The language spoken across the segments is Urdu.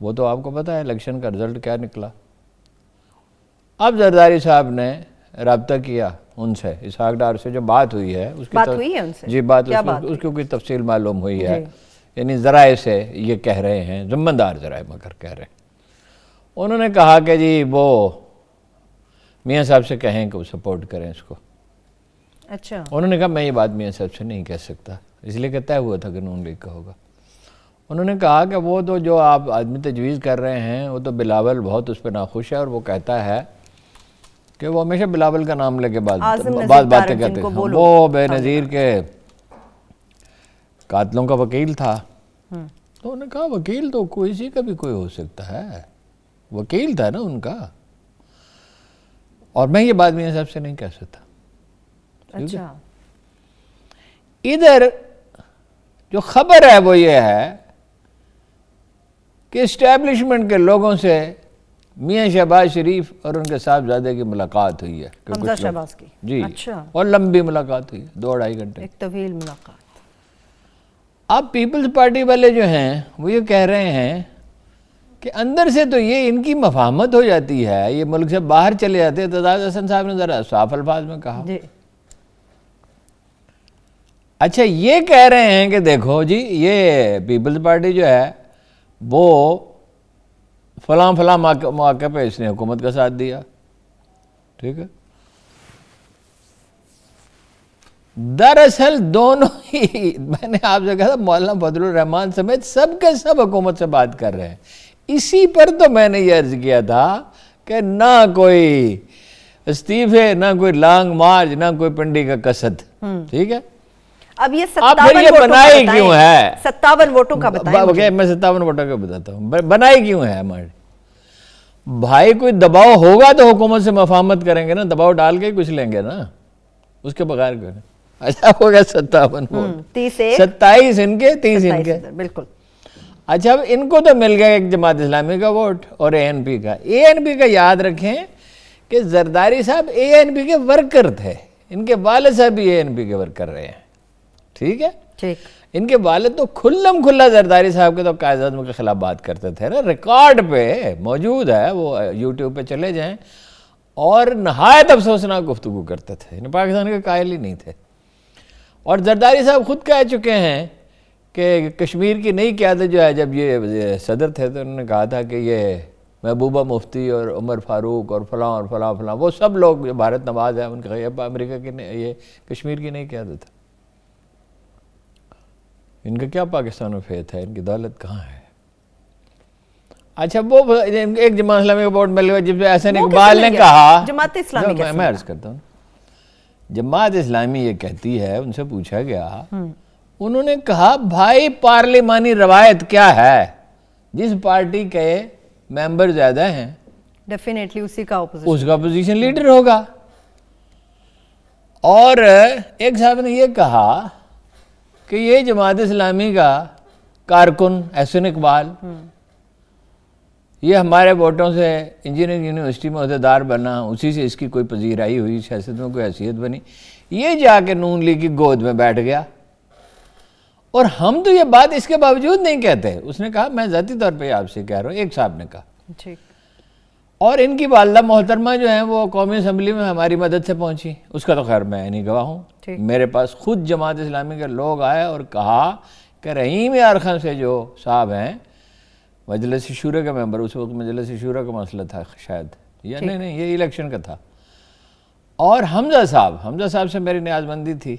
وہ تو آپ کو پتہ ہے الیکشن کا رزلٹ کیا نکلا. اب زرداری صاحب نے رابطہ کیا ان سے, اسحاق ڈار سے جو بات ہوئی ہے اس کی بات ہوئی ہے ان سے؟ جی بات اس کی کوئی تفصیل معلوم ہوئی ہے, یعنی ذرائع سے یہ کہہ رہے ہیں, ذمہ دار ذرائع مگر کہہ رہے ہیں. انہوں نے کہا کہ جی وہ میاں صاحب سے کہیں کہ وہ سپورٹ کریں اس کو. اچھا. انہوں نے کہا میں یہ بات میاں صاحب سے نہیں کہہ سکتا, اس لیے کہ طے ہوا تھا کہ نون لیگ کا ہوگا. انہوں نے کہا کہ وہ تو جو آپ آدمی تجویز کر رہے ہیں وہ تو بلاول بہت اس پہ ناخوش ہے, اور وہ کہتا ہے کہ وہ ہمیشہ بلاول کا نام لے کے بعد باتیں کرتے ہیں. وہ بے نظیر کے قاتلوں کا وکیل تھا. تو انہوں نے کہا وکیل تو کسی کا بھی کوئی ہو سکتا ہے, وکیل تھا نا ان کا, اور میں یہ بات میاں صاحب سے نہیں کہہ سکتا. اچھا. ادھر جو خبر ہے وہ یہ ہے کہ اسٹیبلشمنٹ کے لوگوں سے میاں شہباز شریف اور ان کے صاحبزادے کی ملاقات ہوئی ہے. حمزہ شہباز کی؟ جی. اچھا. اور لمبی ملاقات ہوئی, 2-2.5 گھنٹے, ایک طویل ملاقات. اب پیپلز پارٹی والے جو ہیں وہ یہ کہہ رہے ہیں کہ اندر سے تو یہ ان کی مفاہمت ہو جاتی ہے, یہ ملک سے باہر چلے جاتے ہیں. اعتزاز احسن صاحب نے ذرا صاف الفاظ میں کہا. جی. اچھا یہ کہہ رہے ہیں کہ دیکھو جی یہ پیپلز پارٹی جو ہے وہ فلاں فلاں مواقع پہ اس نے حکومت کا ساتھ دیا, ٹھیک ہے. دراصل دونوں ہی, میں نے آپ سے کہا تھا مولانا فضل الرحمان سمیت سب کے سب حکومت سے بات کر رہے ہیں. اسی پر تو میں نے یہ عرض کیا تھا کہ نہ کوئی استعفے, نہ کوئی لانگ مارچ, نہ کوئی پنڈی کا قصد, ٹھیک ہے. اب یہ 57 بنائی کیوں ہے, 57 ووٹوں کا بتائیں. میں 57 ووٹوں کا بتاتا ہوں. بنائی کیوں ہے ہمارے بھائی؟ کوئی دباؤ ہوگا تو حکومت سے مفاہمت کریں گے نا, دباؤ ڈال کے کچھ لیں گے نا, اس کے بغیر کریں. اچھا ہو گیا 57 ووٹ, 27 ان کے 30 ان کے, بالکل. اچھا اب ان کو تو مل گیا ایک جماعت اسلامی کا ووٹ اور اے این پی کا. اے این پی کا یاد رکھیں کہ زرداری صاحب اے این پی کے ورکر تھے, ان کے والد صاحب بھی اے این پی کے ورکر رہے ہیں, ٹھیک ہے. ان کے والد تو کھلم کھلا زرداری صاحب کے تو قائد اعظم کے خلاف بات کرتے تھے نا, ریکارڈ پہ موجود ہے, وہ یوٹیوب پہ چلے جائیں, اور نہایت افسوسناک گفتگو کرتے تھے, پاکستان کے قائل ہی نہیں تھے. اور زرداری صاحب خود کہہ چکے ہیں کہ کشمیر کی نئی قیادت جو ہے, جب یہ صدر تھے تو انہوں نے کہا تھا کہ یہ محبوبہ مفتی اور عمر فاروق اور فلاں اور فلاں فلاں وہ سب لوگ جو بھارت نواز ہیں, ان کا امریکہ کی یہ کشمیر کی نئی قیادت ہے. ان کا کیا پاکستان میں فیت ہے, ان کی دولت کہاں ہے؟ اچھا وہ ایک جماعت اسلامی کا ووٹ مل گیا جب احسن اقبال نے کہا, جماعت اسلامی میں عرض کرتا ہوں, جماعت اسلامی یہ کہتی ہے, ان سے پوچھا گیا, انہوں نے کہا بھائی پارلیمانی روایت کیا ہے, جس پارٹی کے ممبر زیادہ ہیں ڈیفینیٹلی اس کا اپوزیشن لیڈر ہوگا. اور ایک صاحب نے یہ کہا کہ یہ جماعت اسلامی کا کارکن احسن اقبال, یہ ہمارے ووٹوں سے انجینئرنگ یونیورسٹی میں عہدیدار بنا, اسی سے اس کی کوئی پذیرائی ہوئی, سیاست میں کوئی حیثیت بنی, یہ جا کے نون لیگ کی گود میں بیٹھ گیا. اور ہم تو یہ بات اس کے باوجود نہیں کہتے. اس نے کہا میں ذاتی طور پہ آپ سے کہہ رہا ہوں, ایک صاحب نے کہا. اور ان کی والدہ محترمہ جو ہیں وہ قومی اسمبلی میں ہماری مدد سے پہنچی, اس کا تو خیر میں نہیں گواہ ہوں. میرے پاس خود جماعت اسلامی کے لوگ آئے اور کہا کہ رحیم یار خان سے جو صاحب ہیں مجلس شورا کا ممبر, اس وقت مجلس شورا کا مسئلہ تھا شاید, یا نہیں یہ الیکشن کا تھا, اور حمزہ صاحب سے میری نیاز مندی تھی,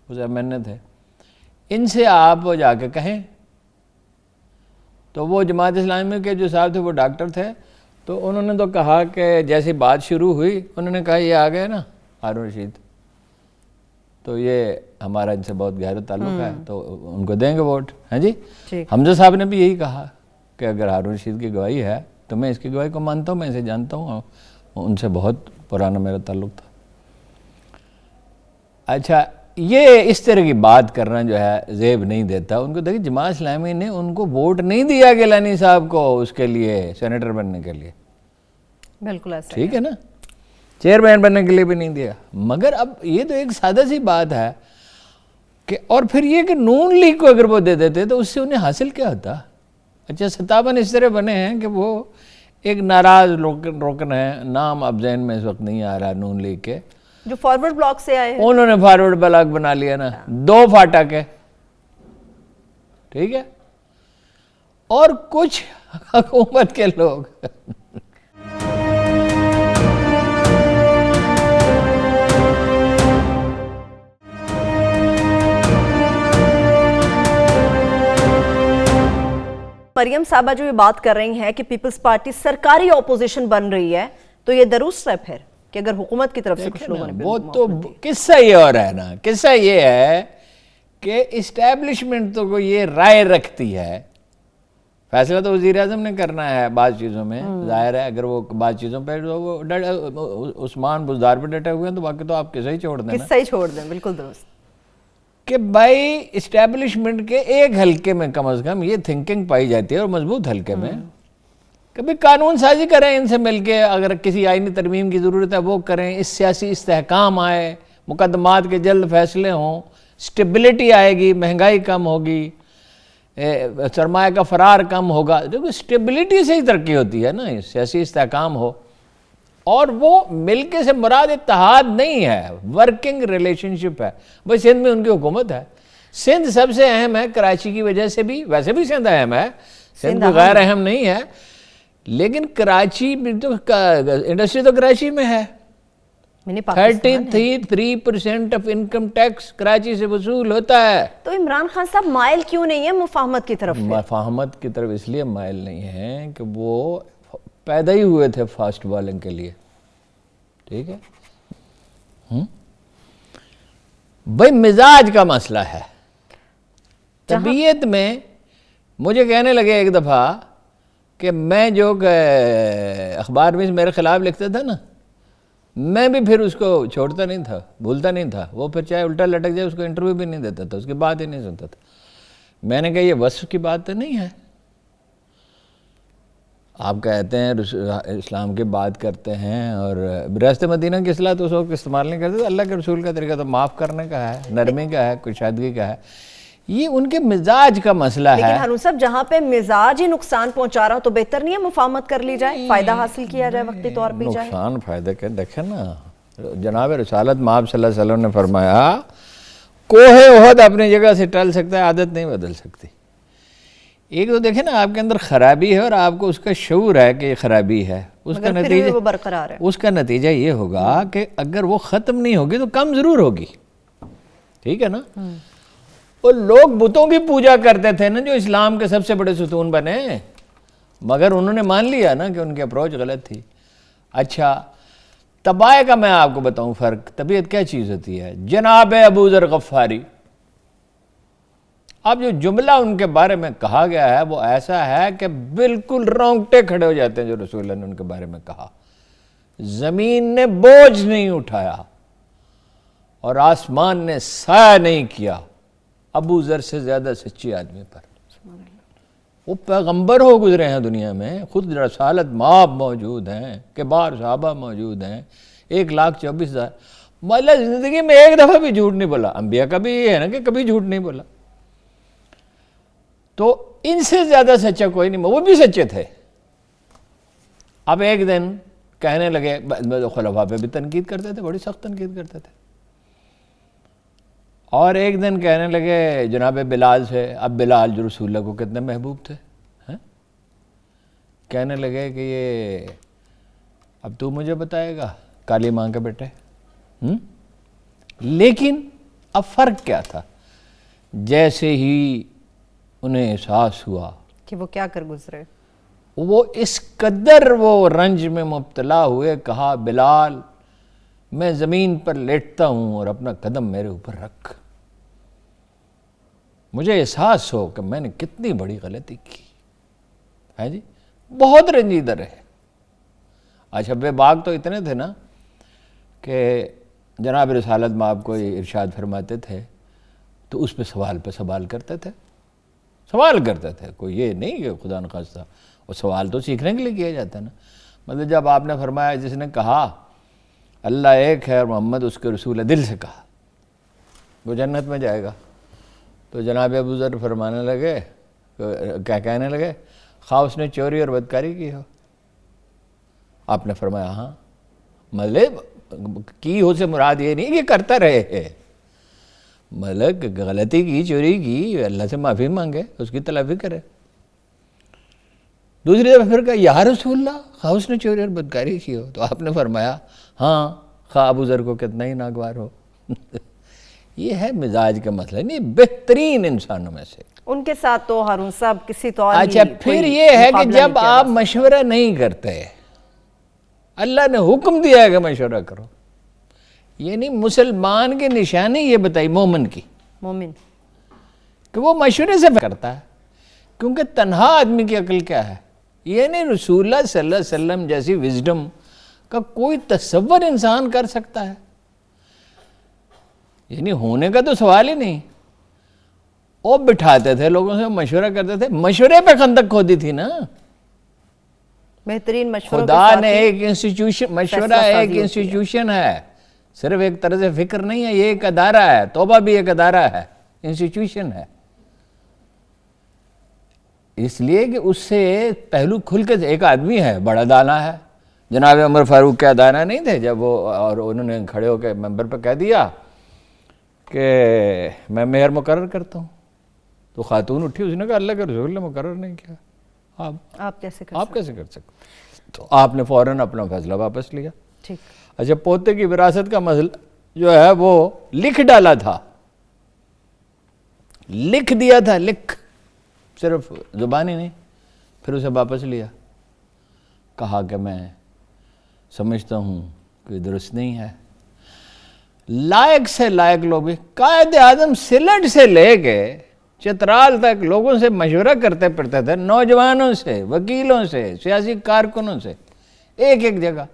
وہ ایمنے تھے, ان سے آپ جا کے کہیں. تو وہ جماعت اسلامی کے جو صاحب تھے وہ ڈاکٹر تھے, تو انہوں نے تو کہا کہ جیسی بات شروع ہوئی انہوں نے کہا یہ آ گئے نا ہارون رشید, تو یہ ہمارا ان سے بہت گہرا تعلق ہے, تو ان کو دیں گے ووٹ. ہاں جی. حمزہ صاحب نے بھی یہی کہا کہ اگر ہارون رشید کی گواہی ہے تو میں اس کی گواہی کو مانتا ہوں, میں اسے جانتا ہوں, ان سے بہت پرانا میرا تعلق تھا. اچھا یہ اس طرح کی بات کرنا جو ہے زیب نہیں دیتا ان کو. دیکھیں جماعت اسلامی نے ان کو ووٹ نہیں دیا گیلانی صاحب کو اس کے لیے سینیٹر بننے کے لیے, بالکل ایسا, ٹھیک ہے نا, چیئرمین بننے کے لیے بھی نہیں دیا. مگر اب یہ تو ایک سادہ سی بات ہے کہ, اور پھر یہ کہ نون لیگ کو اگر وہ دے دیتے تو اس سے انہیں حاصل کیا ہوتا؟ اچھا 57 اس طرح بنے ہیں کہ وہ ایک ناراض رکن ہے، نام اب ذہن میں اس وقت نہیں آ رہا، نون لیگ کے، جو فارورڈ بلاک سے آئے ہیں، انہوں نے فارورڈ بلاک بنا لیا نا، 2 فاٹک ہے، ٹھیک ہے، اور کچھ حکومت کے لوگ مریم صاحبہ جو یہ بات کر رہی ہیں کہ پیپلز پارٹی سرکاری اپوزیشن بن رہی ہے، تو یہ درست ہے پھر کہ اگر حکومت کی طرف سے کچھ لوگوں نے وہ تو قصہ یہ اور ہے نا، قصہ یہ ہے کہ اسٹیبلشمنٹ تو کو یہ رائے رکھتی ہے، فیصلہ تو وزیر اعظم نے کرنا ہے بعض چیزوں میں، ظاہر ہے اگر وہ بعض چیزوں پہ عثمان بزدار پہ ڈٹے ہوئے ہیں تو باقی تو آپ قصہ ہی چھوڑ دیں، قصہ ہی چھوڑ دیں، بالکل درست، کہ بھائی اسٹیبلشمنٹ کے ایک حلقے میں کم از کم یہ تھنکنگ پائی جاتی ہے، اور مضبوط حلقے میں کبھی قانون سازی کریں ان سے مل کے، اگر کسی آئینی ترمیم کی ضرورت ہے وہ کریں، اس سیاسی استحکام آئے، مقدمات کے جلد فیصلے ہوں، سٹیبلٹی آئے گی، مہنگائی کم ہوگی، سرمایہ کا فرار کم ہوگا، دیکھو سٹیبلٹی سے ہی ترقی ہوتی ہے نا، سیاسی استحکام ہو، اور وہ ملکے سے مراد اتحاد نہیں ہے، ورکنگ ریلیشن شپ ہے۔ بھائی سندھ میں ان کی حکومت ہے، سندھ سب سے اہم ہے کراچی کی وجہ سے بھی، ویسے بھی سندھ اہم ہے، سندھ کوئی غیر اہم نہیں ہے، لیکن کراچی تو انڈسٹری تو کراچی میں ہے، 33% آف انکم ٹیکس کراچی سے وصول ہوتا ہے۔ تو عمران خان صاحب مائل کیوں نہیں ہے مفاہمت کی طرف؟ مفاہمت کی طرف اس لیے مائل نہیں ہیں کہ وہ پیدا ہی ہوئے تھے فاسٹ بالنگ کے لیے، ٹھیک ہے، بھائی مزاج کا مسئلہ ہے، طبیعت میں مجھے کہنے لگے ایک دفعہ کہ میں جو اخبار میں میرے خلاف لکھتا تھا نا، میں بھی پھر اس کو چھوڑتا نہیں تھا، بھولتا نہیں تھا، وہ پھر چاہے الٹا لٹک جائے اس کو انٹرویو بھی نہیں دیتا تھا، اس کی بات ہی نہیں سنتا تھا۔ میں نے کہا یہ وصف کی بات تو نہیں ہے، آپ کہتے ہیں اسلام کی بات کرتے ہیں اور براست مدینہ کی اصلاح تو اس وقت استعمال نہیں کرتے، اللہ کے رسول کا طریقہ تو معاف کرنے کا ہے، نرمی کا ہے، کشادگی کا ہے، یہ ان کے مزاج کا مسئلہ ہے۔ لیکن ہارون صاحب جہاں پہ مزاج ہی نقصان پہنچا رہا ہو تو بہتر نہیں ہے مفاہمت کر لی جائے، فائدہ حاصل کیا جائے، وقتی طور پہ جائے؟ نقصان فائدہ کہ دیکھیں نا، جناب رسالت مآب صلی اللہ علیہ وسلم نے فرمایا کوہ احد اپنی جگہ سے ٹل سکتا ہے، عادت نہیں بدل سکتی۔ ایک تو دیکھیں نا آپ کے اندر خرابی ہے اور آپ کو اس کا شعور ہے کہ یہ خرابی ہے، اس کا نتیجہ وہ برقرار ہے، اس کا نتیجہ یہ ہوگا کہ اگر وہ ختم نہیں ہوگی تو کم ضرور ہوگی، ٹھیک ہے نا۔ وہ لوگ بتوں کی پوجا کرتے تھے نا جو اسلام کے سب سے بڑے ستون بنے، مگر انہوں نے مان لیا نا کہ ان کی اپروچ غلط تھی۔ اچھا طبائع کا میں آپ کو بتاؤں فرق، طبیعت کیا چیز ہوتی ہے؟ جناب ابو ذر غفاری، اب جو جملہ ان کے بارے میں کہا گیا ہے وہ ایسا ہے کہ بالکل رونگٹے کھڑے ہو جاتے ہیں جو رسول اللہ نے ان کے بارے میں کہا۔ زمین نے بوجھ نہیں اٹھایا اور آسمان نے سایہ نہیں کیا ابو ذر سے زیادہ سچی آدمی پر۔ وہ پیغمبر ہو گزرے ہیں دنیا میں، خود رسالت مآب موجود ہیں، کبار صحابہ موجود ہیں، 1,24,000، مطلب زندگی میں ایک دفعہ بھی جھوٹ نہیں بولا۔ انبیاء کا بھی یہ ہے نا کہ کبھی جھوٹ نہیں بولا، تو ان سے زیادہ سچا کوئی نہیں، وہ بھی سچے تھے۔ اب ایک دن کہنے لگے، خلفاء پہ بھی تنقید کرتے تھے، بڑی سخت تنقید کرتے تھے، اور ایک دن کہنے لگے جناب بلال سے، اب بلال جو رسول اللہ کو کتنے محبوب تھے، کہنے لگے کہ یہ اب تو مجھے بتائے گا کالی ماں کے بیٹے۔ لیکن اب فرق کیا تھا؟ جیسے ہی انہیں احساس ہوا کہ وہ کیا کر گزرے، وہ اس قدر وہ رنج میں مبتلا ہوئے، کہا بلال میں زمین پر لیٹتا ہوں اور اپنا قدم میرے اوپر رکھ، مجھے احساس ہو کہ میں نے کتنی بڑی غلطی کی ہے، جی بہت رنجیدہ رہے۔ اچھا بے باک تو اتنے تھے نا کہ جناب رسالت مآب کو ارشاد فرماتے تھے تو اس پہ سوال کرتے تھے، کوئی یہ نہیں کہ خدا نخواستہ، وہ سوال تو سیکھنے کے لیے کیا جاتا ہے نا۔ مطلب جب آپ نے فرمایا جس نے کہا اللہ ایک ہے اور محمد اس کے رسول ہے، دل سے کہا، وہ جنت میں جائے گا۔ تو جناب ابو ذر فرمانے لگے، کیا کہنے لگے، خواہ اس نے چوری اور بدکاری کی ہو. آپ نے فرمایا ہاں. مطلب کی ہو سے مراد یہ نہیں کہ کرتا رہے ہے، مطلب غلطی کی، چوری کی، اللہ سے معافی مانگے، اس کی تلافی کرے. دوسری دفعہ پھر کہا یا رسول اللہ، خواہ اس نے چوری اور بدکاری کی ہو. تو آپ نے فرمایا ہاں، خواہ ابو ذر کو کتنا ہی ناگوار ہو. یہ ہے مزاج کا مسئلہ، نہیں بہترین انسانوں میں سے. ان کے ساتھ تو ہارون صاحب کسی طور اچھا پھر یہ ہے کہ جب آپ مشورہ نہیں کرتے، اللہ نے حکم دیا ہے کہ مشورہ کرو. یعنی مسلمان کی نشانی یہ بتائی مومن کی، مومن کہ وہ مشورے سے کرتا ہے. کیونکہ تنہا آدمی کی عقل کیا ہے؟ یہ نہیں رسول اللہ صلی اللہ علیہ وسلم جیسی وزڈم کا کوئی تصور انسان کر سکتا ہے. یعنی ہونے کا تو سوال ہی نہیں. وہ بٹھاتے تھے لوگوں سے، مشورہ کرتے تھے، مشورے پہ خندق کھودی تھی نا. بہترین مشورہ خدا نے ایک انسٹیٹیوشن، مشورہ ایک انسٹیٹیوشن ہے، صرف ایک طرز فکر نہیں ہے، یہ ایک ادارہ ہے. توبہ بھی ایک ادارہ ہے، انسٹیٹیوشن ہے. اس لیے کہ اس سے پہلو کھل کے، ایک آدمی ہے بڑا دانا ہے، جناب عمر فاروق کے دانا نہیں تھے جب وہ، اور انہوں نے کھڑے ہو کے ممبر پہ کہہ دیا کہ میں میئر مقرر کرتا ہوں. تو خاتون اٹھی، اس نے کہا اللہ کے رسول نے مقرر نہیں کیا، آپ کیسے کر سکتے؟ تو آپ نے فوراً اپنا فیصلہ واپس لیا. ٹھیک. اچھا پوتے کی وراثت کا مسئلہ جو ہے وہ لکھ ڈالا تھا، لکھ دیا تھا، صرف زبانی نہیں. پھر اسے واپس لیا، کہا کہ میں سمجھتا ہوں کہ درست نہیں ہے. لائق سے لائق لوگ، قائد اعظم سلٹ سے لے کے چترال تک لوگوں سے مشورہ کرتے پھرتے تھے، نوجوانوں سے، وکیلوں سے، سیاسی کارکنوں سے، ایک جگہ.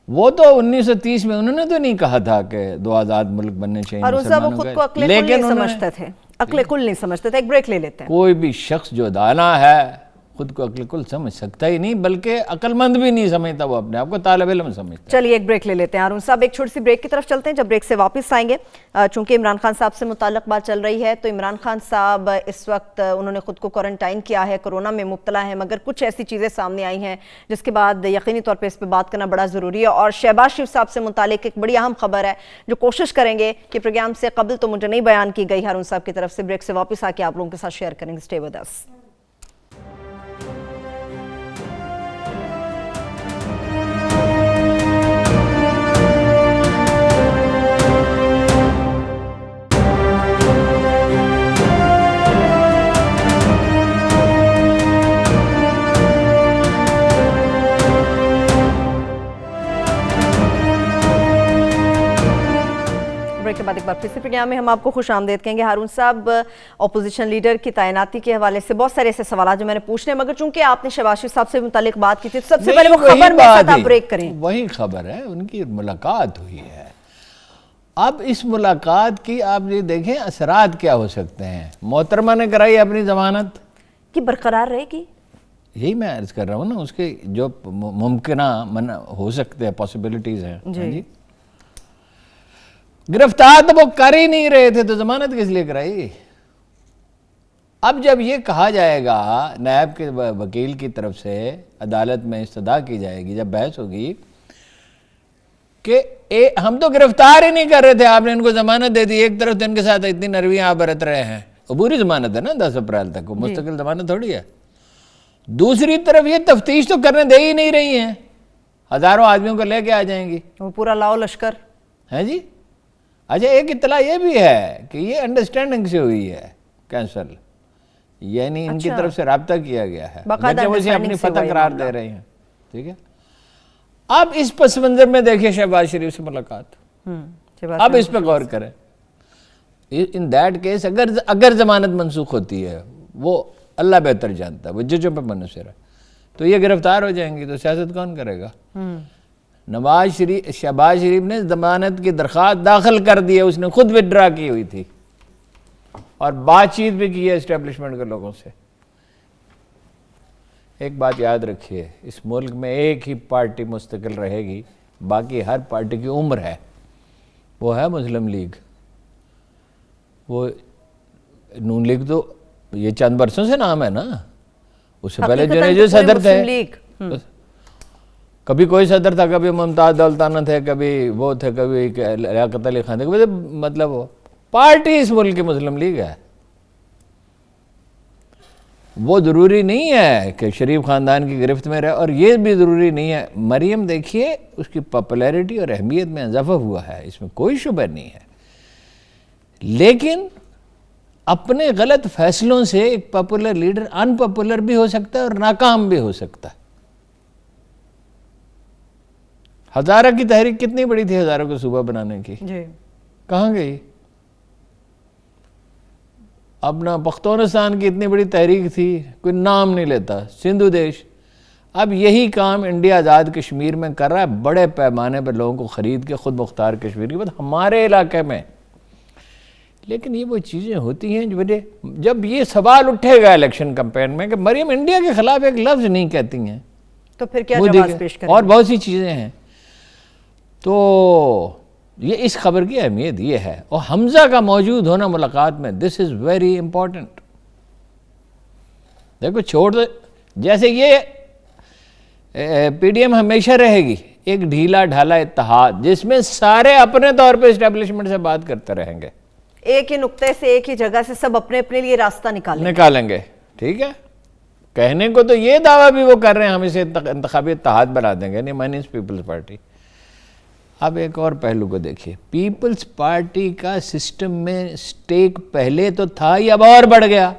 وہ تو 1930 میں انہوں نے تو نہیں کہا تھا کہ 2 آزاد ملک بننے چاہیے مسلمانوں کے، خود کو عقل کل نہیں سمجھتے تھے، عقل کل نہیں سمجھتے تھے. ایک بریک لے لیتے ہیں. کوئی بھی شخص جو دانا ہے خود کو عقل کل سمجھ سکتا ہی نہیں، بلکہ عقل مند بھی نہیں سمجھتا، وہ اپنے آپ کو طالب علم سمجھتا ہے. چلیے ایک بریک لے لیتے ہیں ہارون صاحب، ایک چھوٹی سی بریک کی طرف چلتے ہیں. جب بریک سے واپس آئیں گے، چونکہ عمران خان صاحب سے متعلق بات چل رہی ہے، تو عمران خان صاحب اس وقت انہوں نے خود کو کوارنٹائن کیا ہے، کورونا میں مبتلا ہے، مگر کچھ ایسی چیزیں سامنے آئی ہیں جس کے بعد یقینی طور پہ اس پہ بات کرنا بڑا ضروری ہے. اور شہباز شریف صاحب سے متعلق ایک بڑی اہم خبر ہے جو کوشش کریں گے کہ پروگرام سے قبل تو مجھے نہیں بیان کی گئی ہارون صاحب کی طرف سے، بریک سے واپس آ کے آپ لوگوں کے ساتھ شیئر کریں گے. Stay with us. بریک کے بعد ایک بار پھر سے پروگرام میں ہم آپ کو خوش آمدید کہیں گے. ہارون صاحب، اپوزیشن لیڈر کی تعیناتی کے حوالے سے بہت سارے ایسے سوالات جو میں نے پوچھنے، مگر چونکہ آپ نے شہباز شریف صاحب سے متعلق بات کی تھی تو سب سے پہلے وہ خبر میں ساتھ آپ بریک کریں. وہی خبر ہے، ان کی ملاقات ہوئی ہے. اب اس ملاقات کی آپ یہ دیکھیں اثرات کیا ہو سکتے ہیں. محترمہ نے کرائی اپنی ضمانت کہ برقرار رہے گی، یہی میں عرض کر رہا ہوں نا، اس کے جو ممکنہ ہو سکتے ہیں پاسبلٹیز ہیں. جی گرفتار تو وہ کر ہی نہیں رہے تھے، تو ضمانت کس لیے کرائی؟ اب جب یہ کہا جائے گا، نائب کے وکیل کی طرف سے عدالت میں استدعا کی جائے گی، جب بحث ہوگی کہ ہم تو گرفتار ہی نہیں کر رہے تھے، آپ نے ان کو ضمانت دے دی. ایک طرف تو ان کے ساتھ اتنی نرویاں آپ برت رہے ہیں، عبوری ضمانت ہے نا 10 اپریل تک، وہ مستقل ضمانت تھوڑی ہے. دوسری طرف یہ تفتیش تو کرنے دے ہی نہیں رہی ہیں، ہزاروں آدمیوں کو لے کے آ جائیں گی، وہ پورا لاؤ لشکر ہے جی. اچھا ایک اطلاع یہ بھی ہے کہ یہ انڈرسٹینڈنگ سے ہوئی ہے کینسل، یعنی ان کی طرف سے رابطہ کیا گیا ہے، جب اسے اپنی فتح قرار دے رہے ہیں. ٹھیک ہے. اب اس پس منظر میں دیکھیں شہباز شریف سے ملاقات، اب اس پہ غور کریں. ان دیٹ کیس اگر ضمانت منسوخ ہوتی ہے، وہ اللہ بہتر جانتا ہے، وہ ججوں پہ منحصر ہے، تو یہ گرفتار ہو جائیں گی، تو سیاست کون کرے گا؟ شہباز شریف نے ضمانت کی درخواست داخل کر دی ہے، اس نے خود وڈرا کی ہوئی تھی، اور بات چیت بھی کی ہے اسٹیبلشمنٹ کے لوگوں سے. ایک بات یاد رکھیے، اس ملک میں ایک ہی پارٹی مستقل رہے گی، باقی ہر پارٹی کی عمر ہے، وہ ہے مسلم لیگ. وہ نون لیگ تو یہ چند برسوں سے نام ہے نا، اس سے پہلے جو صدر تھے، کبھی کوئی صدر تھا، کبھی ممتاز دولتانہ تھے، کبھی وہ تھے، کبھی لیاقت علی خان تھے. مطلب وہ پارٹی اس ملک کی مسلم لیگ ہے. وہ ضروری نہیں ہے کہ شریف خاندان کی گرفت میں رہے، اور یہ بھی ضروری نہیں ہے. مریم دیکھیے اس کی پاپولیرٹی اور اہمیت میں اضافہ ہوا ہے، اس میں کوئی شبہ نہیں ہے، لیکن اپنے غلط فیصلوں سے ایک پاپولر لیڈر ان پاپولر بھی ہو سکتا ہے اور ناکام بھی ہو سکتا ہے. ہزارہ کی تحریک کتنی بڑی تھی ہزاروں کو صوبہ بنانے کی، کہاں گئی؟ اپنا پختونستان کی اتنی بڑی تحریک تھی، کوئی نام نہیں لیتا، سندھو دیش. اب یہی کام انڈیا آزاد کشمیر میں کر رہا ہے، بڑے پیمانے پر لوگوں کو خرید کے خود مختار کشمیر کی بات ہمارے علاقے میں. لیکن یہ وہ چیزیں ہوتی ہیں جب یہ سوال اٹھے گا الیکشن کمپین میں کہ مریم انڈیا کے خلاف ایک لفظ نہیں کہتی ہیں، تو پھر کیا جواز پیش کریں؟ اور بہت سی چیزیں ہیں. تو یہ اس خبر کی اہمیت یہ ہے، اور حمزہ کا موجود ہونا ملاقات میں، دس از ویری امپورٹنٹ. دیکھو چھوڑ دے، جیسے یہ پی ڈی ایم ہمیشہ رہے گی ایک ڈھیلا ڈھالا اتحاد جس میں سارے اپنے طور پہ اسٹیبلشمنٹ سے بات کرتے رہیں گے، ایک ہی نقطے سے ایک ہی جگہ سے سب اپنے اپنے لیے راستہ نکالیں گے. ٹھیک ہے، کہنے کو تو یہ دعویٰ بھی وہ کر رہے ہیں ہم اسے انتخابی اتحاد بنا دیں گے، نہیں مینس پیپلز پارٹی. اب ایک اور پہلو کو دیکھیے، پیپلز پارٹی کا سسٹم میں سٹیک پہلے تو تھا ہی، اب اور بڑھ گیا.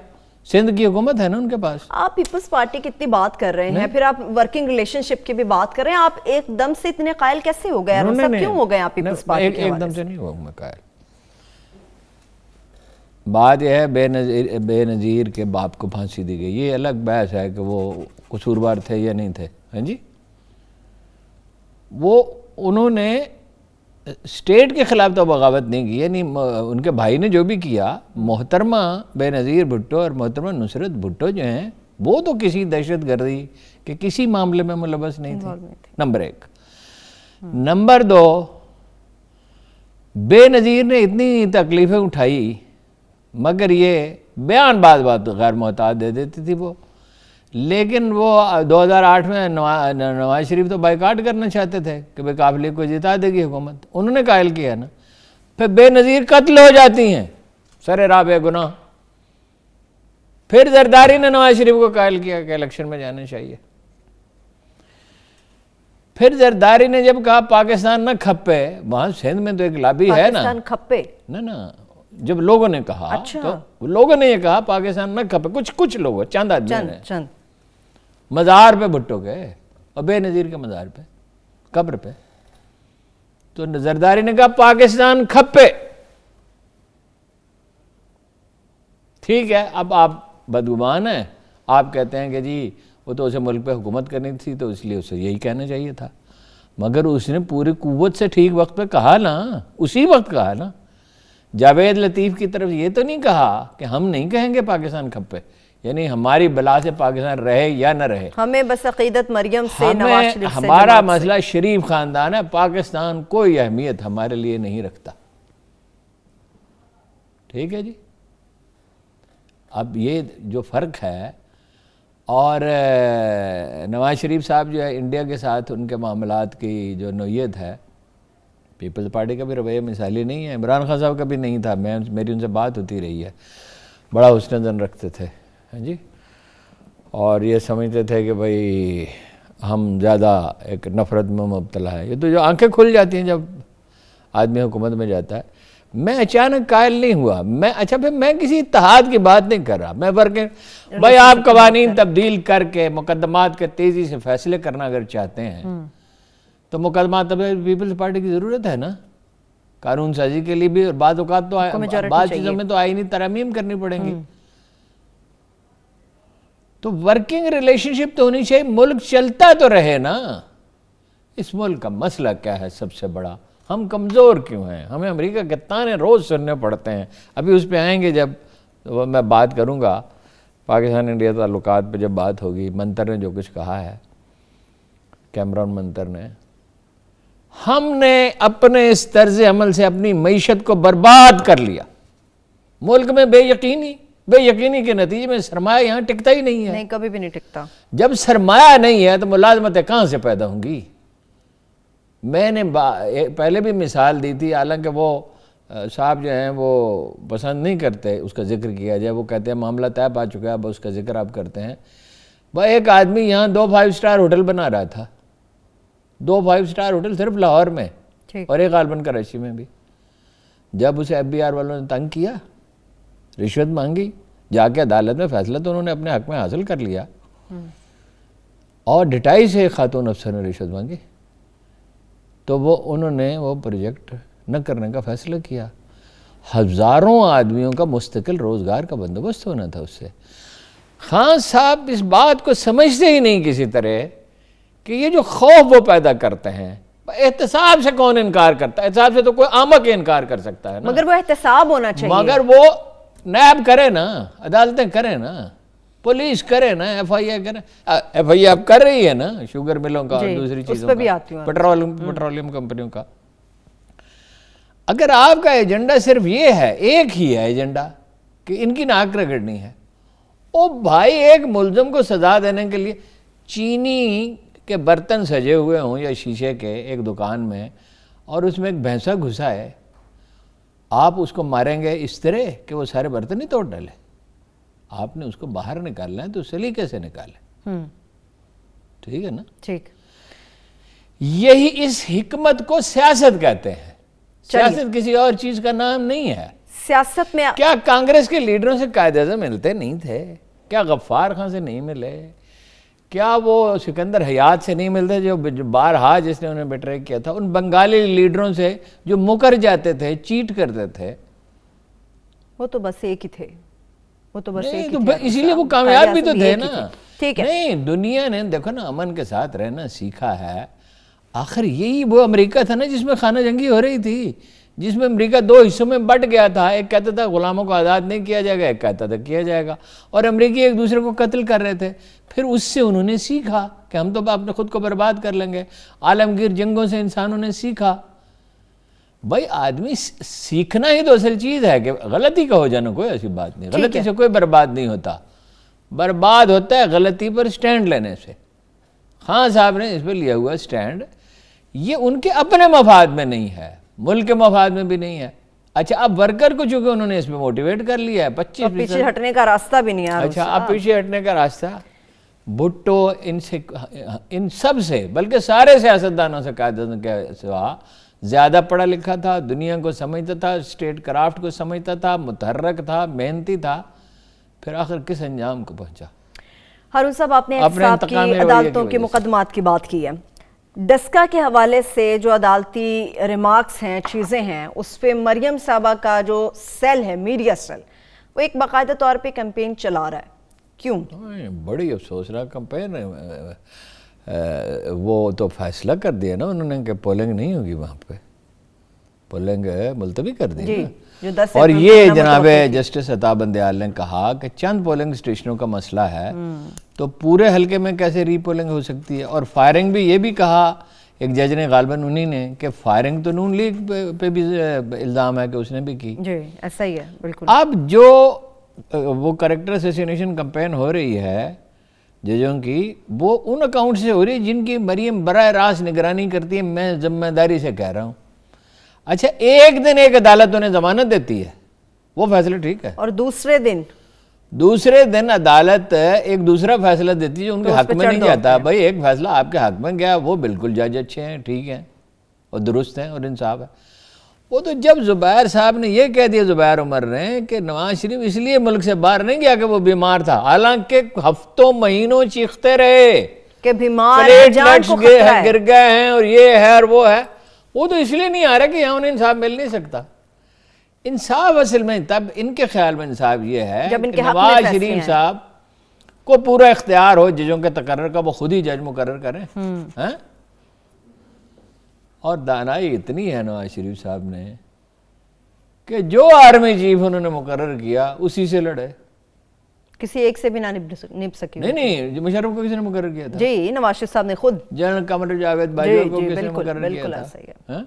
سندھ کی حکومت ہے نا ان کے پاس. آپ پیپلز پارٹی کی اتنی بات کر رہے ہیں، پھر آپ ورکنگ ریلیشن شپ کی بھی بات کر رہے ہیں، آپ ایک دم سے اتنے قائل کیسے ہو گئے؟ سب کیوں ہو گئے آپ پیپلز پارٹی کے؟ ایک دم سے نہیں ہوا میں قائل. بات یہ ہے بے نظیر کے باپ کو پھانسی دی گئی، یہ الگ بحث ہے کہ وہ قصوروار تھے یا نہیں تھے. ہاں جی، وہ انہوں نے اسٹیٹ کے خلاف تو بغاوت نہیں کی، یعنی ان کے بھائی نے جو بھی کیا، محترمہ بے نظیر بھٹو اور محترمہ نصرت بھٹو جو ہیں وہ تو کسی دہشت گردی کے کسی معاملے میں ملوث نہیں تھے، نمبر ایک. نمبر دو، بے نظیر نے اتنی تکلیفیں اٹھائی مگر یہ بیان بعض بات غیر محتاط دے دیتی تھی وہ. لیکن وہ 2008 میں نواز شریف تو بائیکاٹ کرنا چاہتے تھے کہ بھئی قافلے کو جتا دے گی حکومت، انہوں نے قائل کیا نا. پھر بے نظیر قتل ہو جاتی ہیں سر راہ بے گناہ. پھر زرداری نے نواز شریف کو قائل کیا کہ الیکشن میں جانا چاہیے. پھر زرداری نے جب کہا پاکستان نہ کھپے، وہاں سندھ میں تو ایک لابی ہے نا، پاکستان کھپے نا، جب لوگوں نے کہا تو لوگوں نے یہ کہا پاکستان نہ کھپے، کچھ لوگ چند آدمی نے مزار پہ بھٹو گئے اور بے نظیر کے مزار پہ قبر پہ، تو زرداری نے کہا پاکستان کھپے. ٹھیک ہے، اب آپ بدگمان ہیں، آپ کہتے ہیں کہ جی وہ تو اسے ملک پہ حکومت کرنی تھی تو اس لیے اسے یہی کہنا چاہیے تھا، مگر اس نے پوری قوت سے ٹھیک وقت پہ کہا نا، اسی وقت کہا نا. جاوید لطیف کی طرف یہ تو نہیں کہا کہ ہم نہیں کہیں گے پاکستان کھپے، یعنی ہماری بلا سے پاکستان رہے یا نہ رہے، ہمیں بس عقیدت مریم سے، نواز شریف سے، ہمارا مسئلہ شریف خاندان ہے، پاکستان کوئی اہمیت ہمارے لیے نہیں رکھتا. ٹھیک ہے جی. اب یہ جو فرق ہے، اور نواز شریف صاحب جو ہے انڈیا کے ساتھ ان کے معاملات کی جو نوعیت ہے، پیپلز پارٹی کا بھی رویہ مثالی نہیں ہے، عمران خان صاحب کا بھی نہیں تھا. میری ان سے بات ہوتی رہی ہے، بڑا حسن ظن رکھتے تھے. ہاں جی، اور یہ سمجھتے تھے کہ بھئی ہم زیادہ ایک نفرت میں مبتلا ہے. یہ تو جو آنکھیں کھل جاتی ہیں جب آدمی حکومت میں جاتا ہے. میں اچانک قائل نہیں ہوا، پھر میں کسی اتحاد کی بات نہیں کر رہا، میں ورکنگ بھائی آپ قوانین تبدیل کر کے مقدمات کے تیزی سے فیصلے کرنا اگر چاہتے ہیں تو مقدمات پیپلز پارٹی کی ضرورت ہے نا، قانون سازی کے لیے بھی، اور بعض اوقات تو بعض چیزوں میں تو آئینی ترامیم کرنی پڑیں گی. تو ورکنگ ریلیشن شپ تو ہونی چاہیے، ملک چلتا تو رہے نا. اس ملک کا مسئلہ کیا ہے سب سے بڑا؟ ہم کمزور کیوں ہیں؟ ہمیں امریکہ کے تانے روز سننے پڑتے ہیں. ابھی اس پہ آئیں گے جب میں بات کروں گا پاکستان انڈیا تعلقات پہ، جب بات ہوگی. منتر نے جو کچھ کہا ہے، کیمرون منتر نے، ہم نے اپنے اس طرز عمل سے اپنی معیشت کو برباد کر لیا. ملک میں بے یقینی، بے یقینی کے نتیجے میں سرمایہ یہاں ٹکتا ہی نہیں ہے. نہیں، کبھی بھی نہیں ٹکتا. جب سرمایہ نہیں ہے تو ملازمتیں کہاں سے پیدا ہوں گی؟ میں نے پہلے بھی مثال دی تھی، حالانکہ وہ صاحب جو ہیں وہ پسند نہیں کرتے اس کا ذکر کیا جائے. وہ کہتے ہیں معاملہ طے پا چکا ہے، اب اس کا ذکر آپ کرتے ہیں. ایک آدمی یہاں 2 5 اسٹار ہوٹل بنا رہا تھا، 2 5 اسٹار ہوٹل صرف لاہور میں، اور ایک غالباً کراچی میں بھی. جب اسے FBR والوں نے تنگ کیا، رشوت مانگی، جا کے عدالت میں فیصلہ تو انہوں نے اپنے حق میں حاصل کر لیا، اور ڈٹائی سے ایک خاتون افسر نے رشوت مانگی، تو انہوں نے وہ پروجیکٹ نہ کرنے کا فیصلہ کیا. ہزاروں آدمیوں کا مستقل روزگار کا بندوبست ہونا تھا اس سے. خان صاحب اس بات کو سمجھتے ہی نہیں کسی طرح کہ یہ جو خوف وہ پیدا کرتے ہیں. احتساب سے کون انکار کرتا ہے؟ احتساب سے تو کوئی آمق انکار کر سکتا ہے نا. مگر وہ احتساب ہونا چاہیے. مگر وہ نیب کرے نا، عدالتیں کریں نا، پولیس کرے نا، FIA کرے. FIA اب کر رہی ہے نا شوگر ملوں کا اور دوسری چیزوں کا، پیٹرولیم کمپنیوں کا. اگر آپ کا ایجنڈا صرف یہ ہے، ایک ہی ہے ایجنڈا کہ ان کی ناک رگڑنی ہے، او بھائی ایک ملزم کو سزا دینے کے لیے چینی کے برتن سجے ہوئے ہوں یا شیشے کے ایک دکان میں، اور اس میں ایک بھینسا گھسا ہے، آپ اس کو ماریں گے اس طرح کہ وہ سارے برتن ہی توڑ ڈالے؟ آپ نے اس کو باہر نکالنا ہے تو سلیقے سے نکالے. ٹھیک ہے نا؟ ٹھیک. یہی اس حکمت کو سیاست کہتے ہیں. سیاست کسی اور چیز کا نام نہیں ہے. سیاست میں کیا کانگریس کے لیڈروں سے قائد اعظم ملتے نہیں تھے؟ کیا غفار خان سے نہیں ملے؟ کیا وہ سکندر حیات سے نہیں ملتے جو بارہا جس نے انہیں بیٹرے کیا تھا؟ ان بنگالی لیڈروں سے جو مکر جاتے تھے، چیٹ کرتے تھے. وہ تو بس ایک ہی تھے. وہ تو بس ایک ہی تھے، اسی لیے وہ کامیاب بھی تو تھے نا. نہیں، دنیا نے دیکھو نا امن کے ساتھ رہنا سیکھا ہے. آخر یہی وہ امریکہ تھا نا جس میں خانہ جنگی ہو رہی تھی، جس میں امریکہ 2 حصوں میں بٹ گیا تھا. ایک کہتا تھا غلاموں کو آزاد نہیں کیا جائے گا، ایک کہتا تھا کیا جائے گا، اور امریکی ایک دوسرے کو قتل کر رہے تھے. پھر اس سے انہوں نے سیکھا کہ ہم تو اپنے خود کو برباد کر لیں گے. عالمگیر جنگوں سے انسانوں نے سیکھا. بھائی آدمی سیکھنا ہی تو اصل چیز ہے. کہ غلطی کا ہو جانا کوئی ایسی بات نہیں، غلطی سے کوئی برباد نہیں ہوتا. برباد ہوتا ہے غلطی پر سٹینڈ لینے سے. خان صاحب نے اس پہ لیا ہوا سٹینڈ، یہ ان کے اپنے مفاد میں نہیں ہے، ملک کے مفاد میں بھی نہیں ہے. اچھا، اب ورکر کو چونکہ انہوں نے اس میں موٹیویٹ کر لیا ہے، 25 پیچھے ہٹنے کا راستہ بھی نہیں ہے. اچھا، اب پیچھے ہٹنے کا راستہ بھٹو ان سب سے، بلکہ سارے سیاستدانوں سے قائد اعظم کے سوا زیادہ پڑھا لکھا تھا، دنیا کو سمجھتا تھا، اسٹیٹ کرافٹ کو سمجھتا تھا، متحرک تھا، محنتی تھا. پھر آخر کس انجام کو پہنچا؟ ہارون صاحب، آپ نے احتساب کی عدالتوں کے مقدمات کی بات کی ہے. ڈسکا کے حوالے سے جو عدالتی ریمارکس ہیں، چیزیں ہیں، اس پہ مریم صاحبہ کا جو سیل ہے، میڈیا سیل، وہ ایک باقاعدہ طور پہ کیمپین چلا رہا ہے. کیوں؟ بڑی افسوسناک کیمپین ہے. وہ تو فیصلہ کر دیا نا انہوں نے کہ پولنگ نہیں ہوگی وہاں پہ، پولنگ ملتوی کر دی نا. اور یہ جناب جسٹس عطا بندیال نے کہا کہ چند پولنگ اسٹیشنوں کا مسئلہ ہے تو پورے حلقے میں کیسے ری پولنگ ہو سکتی ہے. اور فائرنگ بھی، یہ بھی کہا ایک جج نے، غالباً انہی نے، کہ فائرنگ تو نون لیگ پہ بھی الزام ہے کہ اس نے بھی کی. جی ایسا ہی ہے بالکل. اب جو وہ کریکٹر اسیسینیشن کمپین ہو رہی ہے ججوں کی، وہ ان اکاؤنٹ سے ہو رہی ہے جن کی مریم براہ راست نگرانی کرتی ہے. میں ذمہ داری سے کہہ رہا ہوں. اچھا، ایک دن ایک عدالت انہیں ضمانت دیتی ہے، وہ فیصلہ ٹھیک ہے، اور دوسرے دن عدالت ایک دوسرا فیصلہ دیتی ہے جو ان کے حق میں نہیں جاتا. بھائی ایک فیصلہ آپ کے حق میں گیا، وہ بالکل جج اچھے ہیں، ٹھیک ہیں اور درست ہیں اور انصاف ہے. وہ تو جب زبیر صاحب نے یہ کہہ دیا، زبیر عمر نے، کہ نواز شریف اس لیے ملک سے باہر نہیں گیا کہ وہ بیمار تھا، حالانکہ ہفتوں مہینوں چیختے رہے کہ بیمار ہے، جان کو خطرہ ہے، گر گئے ہیں اور یہ ہے اور وہ ہے. وہ تو اس لیے نہیں آ رہا کہ یہاں انہیں انصاف مل نہیں سکتا. انصاف اصل میں تب ان کے خیال میں انصاف یہ ہے کہ نواز شریف صاحب کو پورا اختیار ہو ججوں کے تقرر کا، وہ خود ہی جج مقرر کریں. اور دانائی اتنی ہے نواز شریف صاحب نے کہ جو آرمی چیف انہوں نے مقرر کیا اسی سے لڑے، کسی ایک سے بھی نہ نپ سکے. نہیں، مشرف کو کسی نے مقرر کیا تھا؟ جی، نواز شریف صاحب نے خود. جنرل قمر جاوید باجوہ کو کسی نے مقرر کیا تھا؟